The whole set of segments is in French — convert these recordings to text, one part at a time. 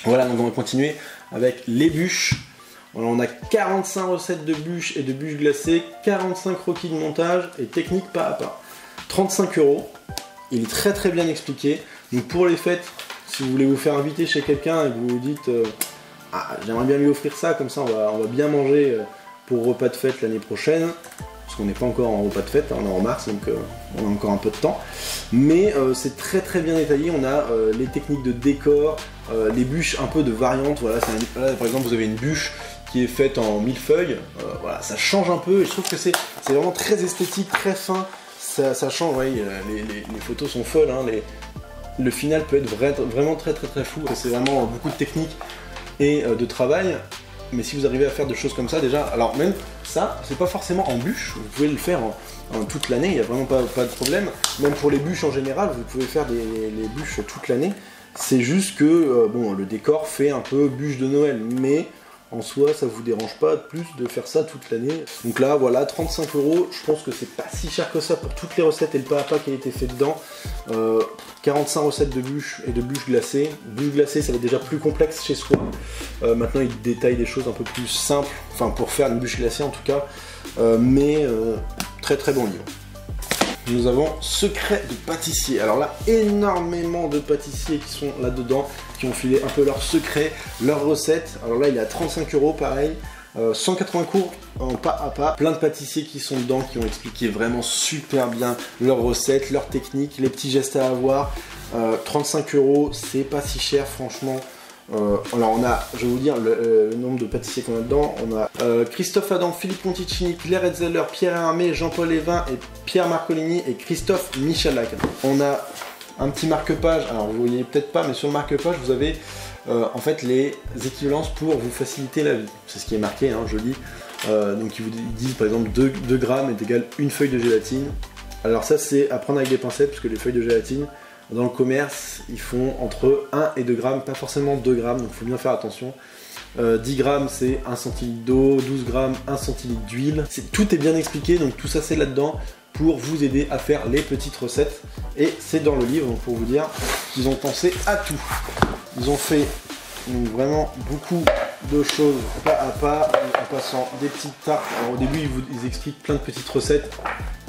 Voilà, donc on va continuer avec les bûches. Voilà, on a 45 recettes de bûches et de bûches glacées, 45 croquis de montage et technique pas à pas. 35 €. Il est très très bien expliqué. Donc pour les fêtes, si vous voulez vous faire inviter chez quelqu'un et que vous vous dites ah, j'aimerais bien lui offrir ça, comme ça on va bien manger pour repas de fête l'année prochaine. Parce qu'on n'est pas encore en repas de fête, hein, on est en mars, donc on a encore un peu de temps. Mais c'est très très bien détaillé. On a les techniques de décor, les bûches un peu de variantes. Voilà, là, par exemple, vous avez une bûche qui est faite en millefeuille. Voilà, ça change un peu et je trouve que c'est vraiment très esthétique, très fin. Ça change, ouais, les photos sont folles. Hein, le final peut être vraiment très très très fou. C'est vraiment beaucoup de technique et de travail. Mais si vous arrivez à faire des choses comme ça déjà, alors même ça, c'est pas forcément en bûche, vous pouvez le faire en toute l'année, il n'y a vraiment pas de problème. Même pour les bûches en général, vous pouvez faire les bûches toute l'année. C'est juste que bon, le décor fait un peu bûche de Noël, mais en soi, ça vous dérange pas plus de faire ça toute l'année. Donc là, voilà, 35 €, je pense que c'est pas si cher que ça pour toutes les recettes et le pas à pas qui a été fait dedans. 45 recettes de bûches et de bûches glacées. Bûches glacées, ça va être déjà plus complexe chez soi. Maintenant, il détaille des choses un peu plus simples, enfin pour faire une bûche glacée en tout cas. Mais très très bon livre. Nous avons Secret de pâtissier. Alors là, énormément de pâtissiers qui sont là-dedans, qui ont filé un peu leurs secrets, leurs recettes. Alors là, il est à 35 € pareil. 180 cours en pas à pas. Plein de pâtissiers qui sont dedans, qui ont expliqué vraiment super bien leurs recettes, leurs techniques, les petits gestes à avoir. 35 €, c'est pas si cher franchement. Alors on a, je vais vous dire le nombre de pâtissiers qu'on a dedans. On a Christophe Adam, Philippe Monticini, Claire Hetzeler, Pierre Hermé, Jean-Paul Evin et Pierre Marcolini et Christophe Michalak. On a un petit marque-page, alors vous voyez peut-être pas, mais sur le marque-page vous avez en fait les équivalences pour vous faciliter la vie. C'est ce qui est marqué, hein, je lis. Donc ils vous disent par exemple 2 grammes est égal une feuille de gélatine. Alors ça c'est à prendre avec des pincettes parce que les feuilles de gélatine dans le commerce ils font entre 1 et 2 grammes, pas forcément 2 grammes, donc il faut bien faire attention. 10 grammes c'est 1 centilitre d'eau, 12 grammes 1 centilitre d'huile. Tout est bien expliqué, donc tout ça c'est là-dedans pour vous aider à faire les petites recettes. Et c'est dans le livre, donc pour vous dire qu'ils ont pensé à tout. Ils ont fait donc, vraiment beaucoup de choses pas à pas, en passant des petites tartes. Alors, au début ils expliquent plein de petites recettes.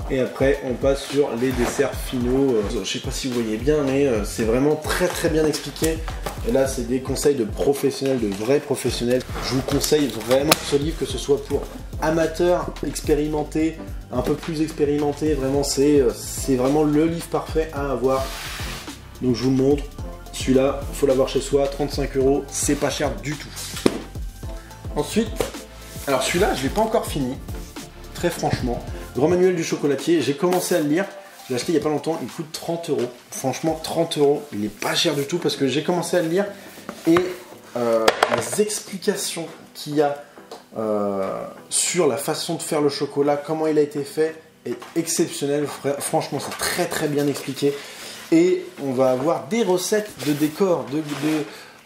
Et après on passe sur les desserts finaux. Je sais pas si vous voyez bien, mais c'est vraiment très très bien expliqué. Et là c'est des conseils de professionnels, de vrais professionnels. Je vous conseille vraiment ce livre, que ce soit pour amateurs, expérimentés, un peu plus expérimentés. Vraiment c'est vraiment le livre parfait à avoir. Donc je vous le montre. Celui-là, il faut l'avoir chez soi, 35 €, c'est pas cher du tout. Ensuite, alors celui-là je l'ai pas encore fini, très franchement. Grand manuel du chocolatier, j'ai commencé à le lire, je l'ai acheté il n'y a pas longtemps, il coûte 30 €. Franchement 30 €, il n'est pas cher du tout parce que j'ai commencé à le lire et les explications qu'il y a sur la façon de faire le chocolat, comment il a été fait, est exceptionnel. Franchement c'est très très bien expliqué et on va avoir des recettes de décor,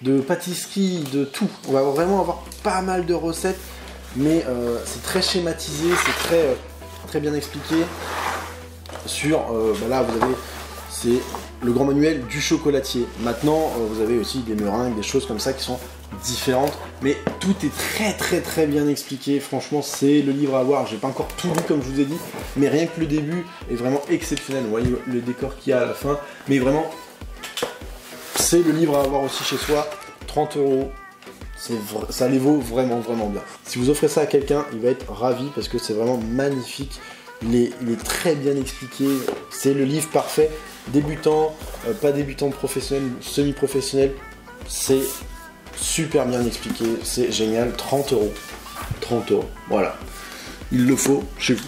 de pâtisserie, de tout. On va vraiment avoir pas mal de recettes, mais c'est très schématisé, c'est très bien expliqué. Sur là vous avez, c'est le grand manuel du chocolatier. Maintenant vous avez aussi des meringues, des choses comme ça qui sont différentes, mais tout est très bien expliqué. Franchement c'est le livre à avoir. J'ai pas encore tout lu comme je vous ai dit, mais rien que le début est vraiment exceptionnel. Vous voyez le décor qu'il y a à la fin, mais vraiment c'est le livre à avoir aussi chez soi. 30 €, ça les vaut vraiment bien. Si vous offrez ça à quelqu'un, il va être ravi parce que c'est vraiment magnifique. Il est très bien expliqué. C'est le livre parfait. Débutant, pas débutant, professionnel, semi-professionnel. C'est super bien expliqué. C'est génial. 30 €. 30 €. Voilà. Il le faut chez vous.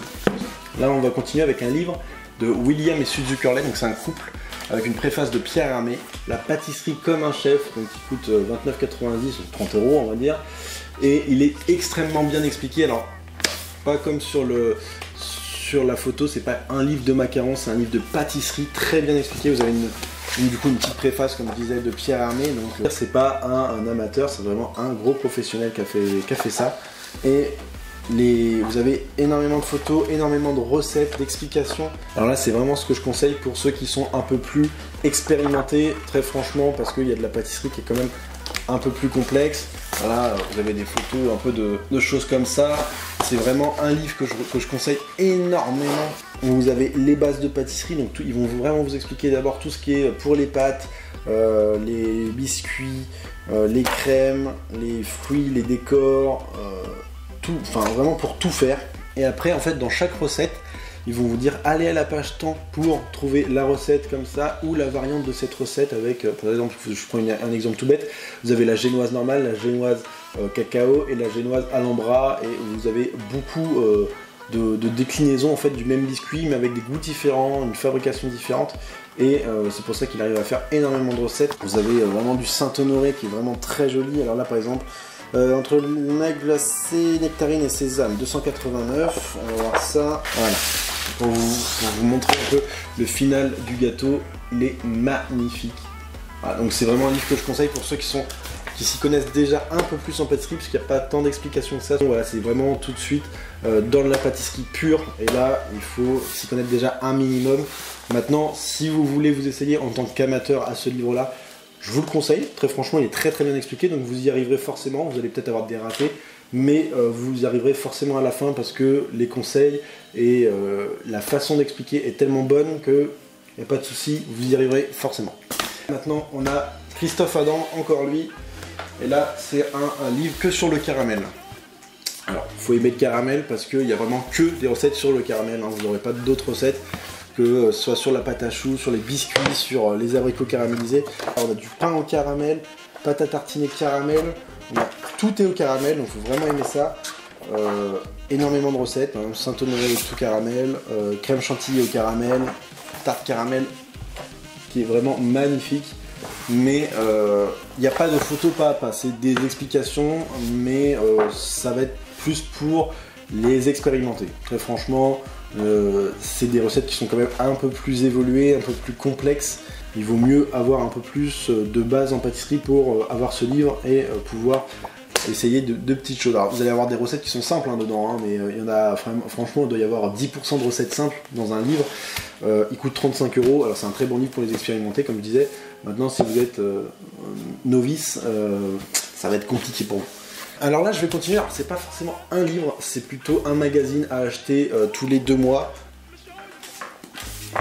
Là, on va continuer avec un livre de William et Sue Zuckerley. Donc, c'est un couple avec une préface de Pierre Hermé. La pâtisserie comme un chef. Donc, qui coûte 29,90 ou 30 €, on va dire. Et il est extrêmement bien expliqué. Alors, pas comme sur la photo, c'est pas un livre de macarons, c'est un livre de pâtisserie très bien expliqué. Vous avez du coup une petite préface, comme je disais, de Pierre Hermé. Donc c'est pas un amateur, c'est vraiment un gros professionnel qui a fait ça. Et vous avez énormément de photos, énormément de recettes, d'explications. Alors là c'est vraiment ce que je conseille pour ceux qui sont un peu plus expérimentés, très franchement, parce qu'il y a de la pâtisserie qui est quand même un peu plus complexes. Voilà, vous avez des photos un peu de choses comme ça. C'est vraiment un livre que je conseille énormément. Vous avez les bases de pâtisserie, donc ils vont vraiment vous expliquer d'abord tout ce qui est pour les pâtes, les biscuits, les crèmes, les fruits, les décors, tout, enfin vraiment pour tout faire. Et après, en fait, dans chaque recette, ils vont vous dire allez à la page temps pour trouver la recette comme ça ou la variante de cette recette avec, par exemple, je prends un exemple tout bête, vous avez la génoise normale, la génoise cacao et la génoise alhambra, et vous avez beaucoup de déclinaisons en fait du même biscuit mais avec des goûts différents, une fabrication différente, et c'est pour ça qu'il arrive à faire énormément de recettes. Vous avez vraiment du Saint-Honoré qui est vraiment très joli. Alors là par exemple, entre le glacé, nectarine et sésame, 289, on va voir ça, voilà. Pour vous montrer un peu le final du gâteau, il est magnifique. Voilà, donc c'est vraiment un livre que je conseille pour ceux qui s'y connaissent déjà un peu plus en pâtisserie, parce qu'il n'y a pas tant d'explications que ça. Donc voilà, c'est vraiment tout de suite dans la pâtisserie pure, et là il faut s'y connaître déjà un minimum. Maintenant, si vous voulez vous essayer en tant qu'amateur à ce livre-là, je vous le conseille, très franchement il est très très bien expliqué, donc vous y arriverez forcément. Vous allez peut-être avoir des ratés, mais vous y arriverez forcément à la fin, parce que les conseils et la façon d'expliquer est tellement bonne que il n'y a pas de souci, vous y arriverez forcément. Maintenant on a Christophe Adam, encore lui, et là c'est un livre que sur le caramel. Alors il faut aimer le caramel parce qu'il n'y a vraiment que des recettes sur le caramel, hein. Vous n'aurez pas d'autres recettes, que ce soit sur la pâte à choux, sur les biscuits, sur les abricots caramélisés. Alors, on a du pain au caramel, pâte à tartiner caramel, tout est au caramel, donc il faut vraiment aimer ça. Énormément de recettes, hein. Saint-Honoré avec tout caramel, crème chantilly au caramel, tarte caramel qui est vraiment magnifique. Mais il n'y a pas de photo pas à pas, c'est des explications, mais ça va être plus pour les expérimenter. Très franchement, c'est des recettes qui sont quand même un peu plus évoluées, un peu plus complexes. Il vaut mieux avoir un peu plus de base en pâtisserie pour avoir ce livre et pouvoir essayer de petites choses. Alors vous allez avoir des recettes qui sont simples hein, dedans, hein, mais il y en a franchement, il doit y avoir 10% de recettes simples dans un livre. Il coûte 35 €, alors c'est un très bon livre pour les expérimenter comme je disais. Maintenant si vous êtes novice, ça va être compliqué pour vous. Alors là je vais continuer, alors c'est pas forcément un livre, c'est plutôt un magazine à acheter tous les 2 mois.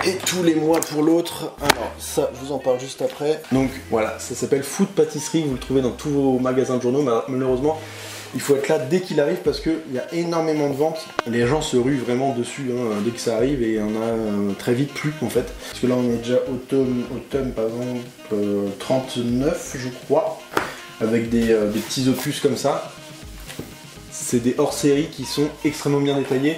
Et tous les mois pour l'autre. Alors ça je vous en parle juste après. Donc voilà, ça s'appelle Food Pâtisserie, vous le trouvez dans tous vos magasins de journaux. Malheureusement il faut être là dès qu'il arrive parce qu'il y a énormément de ventes. Les gens se ruent vraiment dessus hein, dès que ça arrive, et on a très vite plus en fait. Parce que là on est déjà au tome par exemple 39 je crois, avec des petits opus comme ça. C'est des hors-série qui sont extrêmement bien détaillés.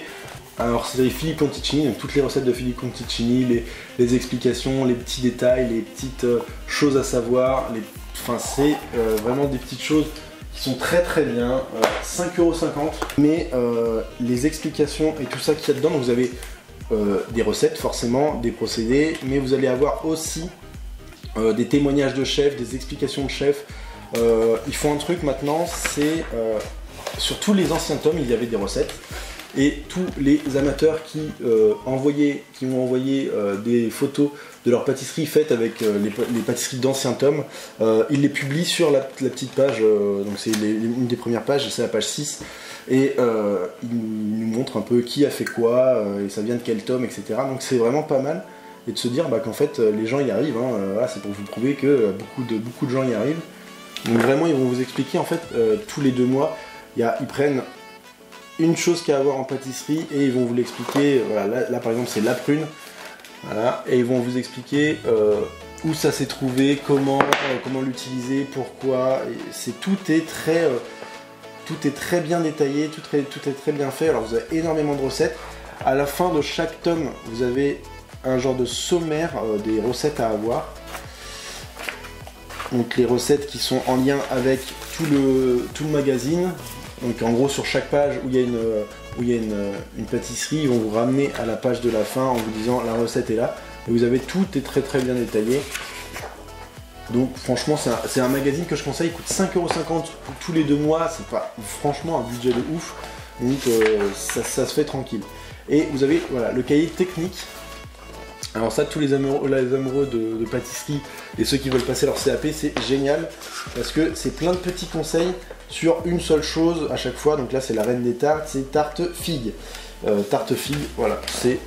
Alors c'est Philippe Conticini, donc toutes les recettes de Philippe Conticini, les explications, les petits détails, les petites choses à savoir, enfin c'est vraiment des petites choses qui sont très très bien, 5,50 €, mais les explications et tout ça qu'il y a dedans, donc vous avez des recettes forcément, des procédés, mais vous allez avoir aussi des témoignages de chefs, des explications de chefs. Ils font un truc maintenant, c'est sur tous les anciens tomes il y avait des recettes. Et tous les amateurs qui m'ont envoyé des photos de leur pâtisserie faites avec les pâtisseries d'anciens tomes, ils les publient sur la petite page, donc c'est une des premières pages, c'est la page 6, et ils nous montrent un peu qui a fait quoi, et ça vient de quel tome, etc. Donc c'est vraiment pas mal, et de se dire qu'en fait les gens y arrivent, hein, voilà, c'est pour vous prouver que beaucoup de gens y arrivent. Donc vraiment ils vont vous expliquer en fait tous les 2 mois, ils prennent une chose qu'il y a à avoir en pâtisserie et ils vont vous l'expliquer. Voilà, là par exemple c'est la prune, voilà, et ils vont vous expliquer où ça s'est trouvé, comment l'utiliser, pourquoi. Tout est très bien détaillé, tout est très bien fait. Alors vous avez énormément de recettes. À la fin de chaque tome vous avez un genre de sommaire des recettes à avoir. Donc les recettes qui sont en lien avec tout le magazine. Donc en gros sur chaque page où il y a une pâtisserie, ils vont vous ramener à la page de la fin en vous disant la recette est là. Et vous avez tout est très très bien détaillé. Donc franchement c'est un magazine que je conseille, il coûte 5,50 € pour tous les 2 mois, c'est pas franchement un budget de ouf. Donc ça se fait tranquille. Et vous avez voilà, le cahier technique Alors ça, tous les amoureux de pâtisserie et ceux qui veulent passer leur CAP, c'est génial parce que c'est plein de petits conseils sur une seule chose à chaque fois. Donc là, c'est la reine des tartes, c'est tarte figue. Tarte figue, voilà, c'est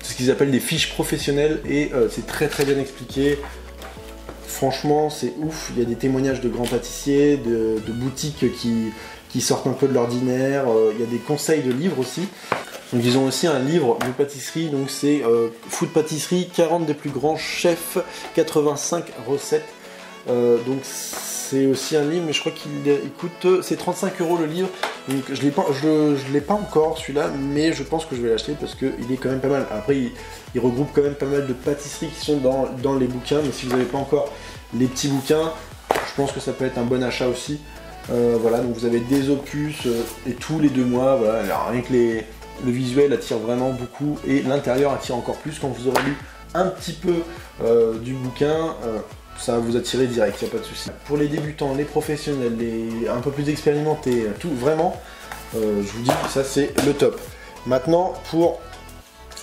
ce qu'ils appellent des fiches professionnelles et c'est très bien expliqué. Franchement, c'est ouf. Il y a des témoignages de grands pâtissiers, de boutiques qui sortent un peu de l'ordinaire. Il y a des conseils de livres aussi. Donc ils ont aussi un livre de pâtisserie, donc c'est Food Pâtisserie, 40 des plus grands chefs, 85 recettes. Donc c'est aussi un livre, mais je crois qu'il coûte, c'est 35 € le livre. Donc je l'ai pas encore celui-là, mais je pense que je vais l'acheter parce qu'il est quand même pas mal. Après il regroupe quand même pas mal de pâtisseries qui sont dans les bouquins, mais si vous n'avez pas encore les petits bouquins, je pense que ça peut être un bon achat aussi. Voilà, donc vous avez des opus et tous les 2 mois, voilà, alors rien que le visuel attire vraiment beaucoup et l'intérieur attire encore plus. Quand vous aurez lu un petit peu du bouquin, ça va vous attirer direct, il n'y a pas de souci. Pour les débutants, les professionnels, les un peu plus expérimentés, tout vraiment, je vous dis ça c'est le top. Maintenant pour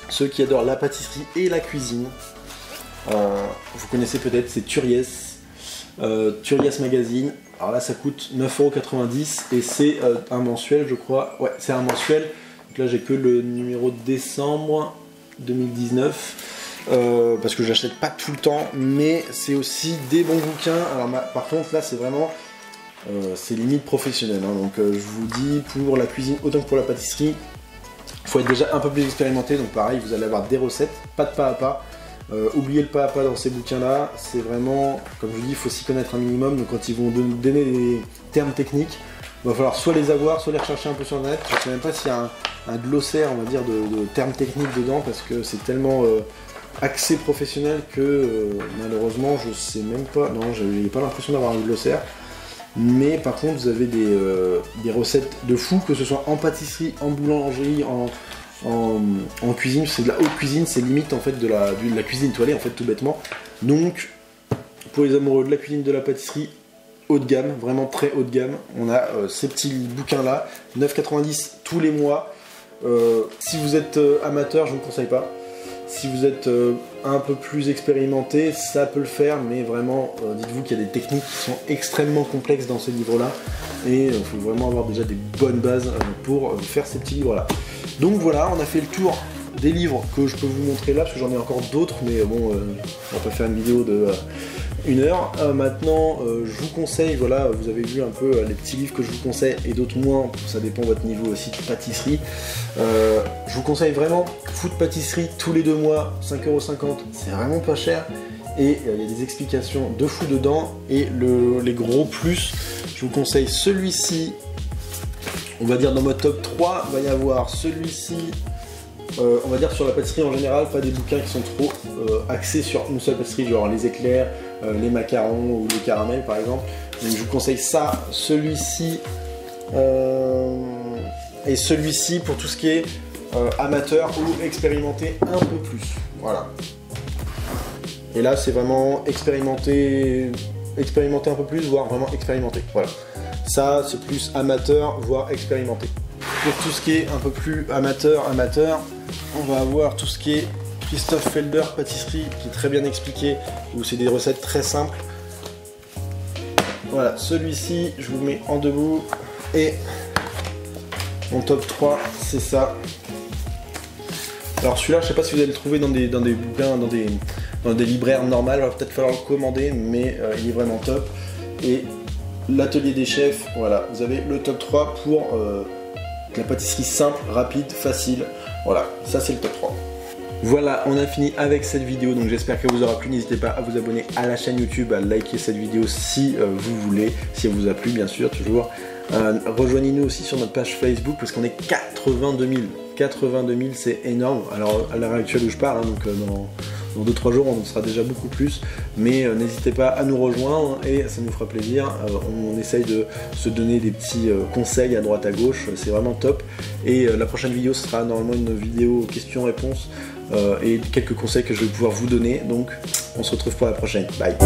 ceux qui adorent la pâtisserie et la cuisine, vous connaissez peut-être, c'est Turiez Magazine. Alors là ça coûte 9,90 € et c'est un mensuel je crois, ouais c'est un mensuel. Donc là j'ai que le numéro de décembre 2019 parce que j'achète pas tout le temps, mais c'est aussi des bons bouquins. Alors par contre là c'est vraiment c'est limite professionnel hein. Donc je vous dis, pour la cuisine autant que pour la pâtisserie, il faut être déjà un peu plus expérimenté. Donc pareil, vous allez avoir des recettes, pas de pas à pas. Oubliez le pas à pas dans ces bouquins là, c'est vraiment, comme je vous dis, il faut s'y connaître un minimum. Donc quand ils vont donner des termes techniques, il va falloir soit les avoir, soit les rechercher un peu sur le net. Je ne sais même pas s'il y a un glossaire, on va dire, de termes techniques dedans, parce que c'est tellement axé professionnel que malheureusement je sais même pas, non, j'ai pas l'impression d'avoir un glossaire. Mais par contre vous avez des recettes de fou, que ce soit en pâtisserie, en boulangerie, en cuisine. C'est de la haute cuisine, c'est limite en fait de la cuisine étoilée en fait, tout bêtement. Donc pour les amoureux de la cuisine, de la pâtisserie, haut de gamme, vraiment très haut de gamme, on a ces petits bouquins là, 9,90 € tous les mois. Si vous êtes amateur, je ne vous conseille pas. Si vous êtes un peu plus expérimenté, ça peut le faire, mais vraiment, dites-vous qu'il y a des techniques qui sont extrêmement complexes dans ces livres-là, et il faut vraiment avoir déjà des bonnes bases pour faire ces petits livres-là. Donc voilà, on a fait le tour des livres que je peux vous montrer là, parce que j'en ai encore d'autres, mais bon, on va pas faire une vidéo de 1 heure. Maintenant, je vous conseille, voilà, vous avez vu un peu les petits livres que je vous conseille, et d'autres moins, ça dépend de votre niveau aussi de pâtisserie. Je vous conseille vraiment Food Pâtisserie tous les 2 mois, 5,50 €, c'est vraiment pas cher, et il y a des explications de fou dedans. Et les gros plus, je vous conseille celui-ci. On va dire dans mon top 3, il va y avoir celui-ci, on va dire sur la pâtisserie en général, pas des bouquins qui sont trop axés sur une seule pâtisserie, genre les éclairs, les macarons ou les caramels par exemple. Donc je vous conseille ça, celui-ci et celui-ci pour tout ce qui est amateur ou expérimenté un peu plus. Voilà. Et là c'est vraiment expérimenté un peu plus, voire vraiment expérimenté. Voilà. Ça c'est plus amateur, voire expérimenté. Pour tout ce qui est un peu plus amateur, on va avoir tout ce qui est Christophe Felder Pâtisserie, qui est très bien expliqué, où c'est des recettes très simples. Voilà, celui-ci, je vous le mets en debout. Et mon top 3, c'est ça. Alors celui-là, je sais pas si vous allez le trouver dans des bouquins, dans des libraires normales, il va peut-être falloir le commander, mais il est vraiment top. Et l'atelier des chefs, voilà, vous avez le top 3 pour la pâtisserie simple, rapide, facile. Voilà, ça c'est le top 3. Voilà, on a fini avec cette vidéo, donc j'espère qu'elle vous aura plu. N'hésitez pas à vous abonner à la chaîne YouTube, à liker cette vidéo si vous voulez, si elle vous a plu bien sûr, toujours. Rejoignez-nous aussi sur notre page Facebook, parce qu'on est 82 000. 82 000, c'est énorme. Alors à l'heure actuelle où je parle, hein, donc dans 2-3 jours on sera déjà beaucoup plus, mais n'hésitez pas à nous rejoindre et ça nous fera plaisir. On essaye de se donner des petits conseils à droite à gauche, c'est vraiment top. Et la prochaine vidéo ce sera normalement une vidéo questions-réponses et quelques conseils que je vais pouvoir vous donner. Donc on se retrouve pour la prochaine, bye.